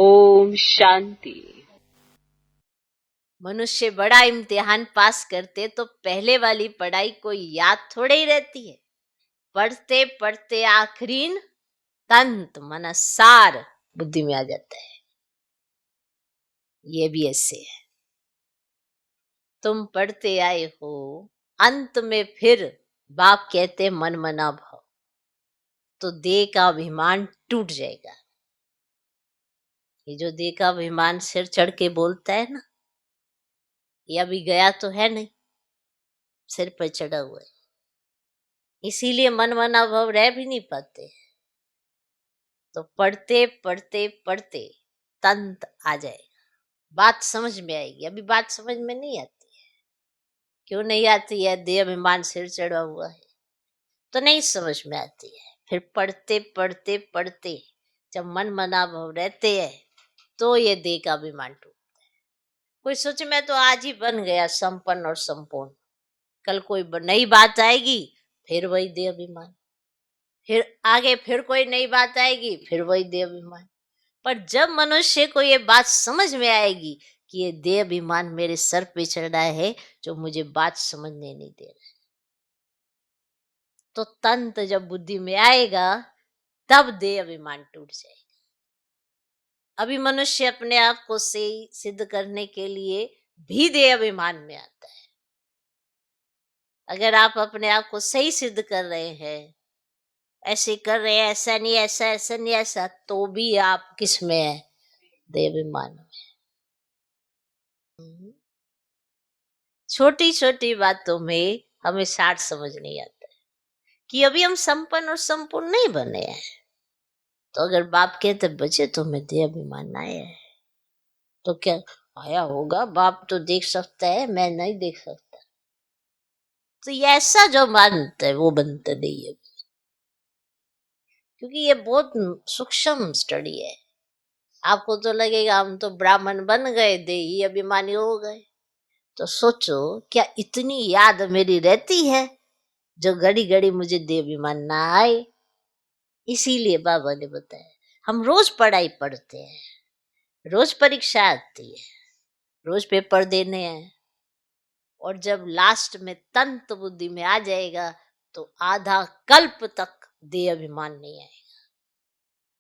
ओम शांति। मनुष्य बड़ा इम्तिहान पास करते तो पहले वाली पढ़ाई कोई याद थोड़े ही रहती है। पढ़ते पढ़ते आखिरीन तंत मन सार बुद्धि में आ जाता है। ये भी ऐसे है, तुम पढ़ते आए हो, अंत में फिर बाप कहते मन मना भाव, तो देह का अभिमान टूट जाएगा। ये जो देह का अभिमान सिर चढ़ के बोलता है ना, ये अभी गया तो है नहीं, सिर पर चढ़ा हुआ है। इसीलिए मन मना भाव रह भी नहीं पाते। तो पढ़ते पढ़ते पढ़ते तंत आ जाएगा, बात समझ में आएगी। अभी बात समझ में नहीं आती है। क्यों नहीं आती है? देह अभिमान सिर चढ़ा हुआ है तो नहीं समझ में आती है। फिर पढ़ते पढ़ते पढ़ते जब मन मना भाव रहते हैं तो ये देह का अभिमान टूटता है। कोई सोचे मैं तो आज ही बन गया संपन्न और संपूर्ण, कल कोई नई बात आएगी फिर वही देह अभिमान, फिर आगे फिर कोई नई बात आएगी फिर वही देह अभिमान। पर जब मनुष्य को ये बात समझ में आएगी कि ये देह अभिमान मेरे सर पे चढ़ रहा है जो मुझे बात समझने नहीं दे रहा है, तो तंत जब बुद्धि में आएगा तब देह अभिमान टूट जाएगा। अभी मनुष्य अपने आप को सही सिद्ध करने के लिए भी देह अभिमान में आता है। अगर आप अपने आप को सही सिद्ध कर रहे हैं, ऐसे कर रहे हैं, ऐसा नहीं ऐसा, ऐसा नहीं ऐसा, तो भी आप किस में है? देह अभिमान में। छोटी छोटी बातों में हमें सार समझ नहीं आता है कि अभी हम संपन्न और संपूर्ण नहीं बने हैं। तो अगर बाप कहते बच्चे तुम्हें देह अभिमान आया है, तो क्या आया होगा? बाप तो देख सकता है, मैं नहीं देख सकता। तो ये ऐसा जो मानता है वो बनता नहीं है, क्योंकि ये बहुत सूक्ष्म स्टडी है। आपको तो लगेगा हम तो ब्राह्मण बन गए, देही अभिमानी हो गए। तो सोचो क्या इतनी याद मेरी रहती है जो घड़ी घड़ी मुझे देह अभिमान ना आए? इसीलिए बाबा ने बताया हम रोज पढ़ाई पढ़ते हैं, रोज परीक्षा आती है, रोज पेपर देने हैं, और जब लास्ट में तंत बुद्धि में आ जाएगा तो आधा कल्प तक देह अभिमान नहीं आएगा।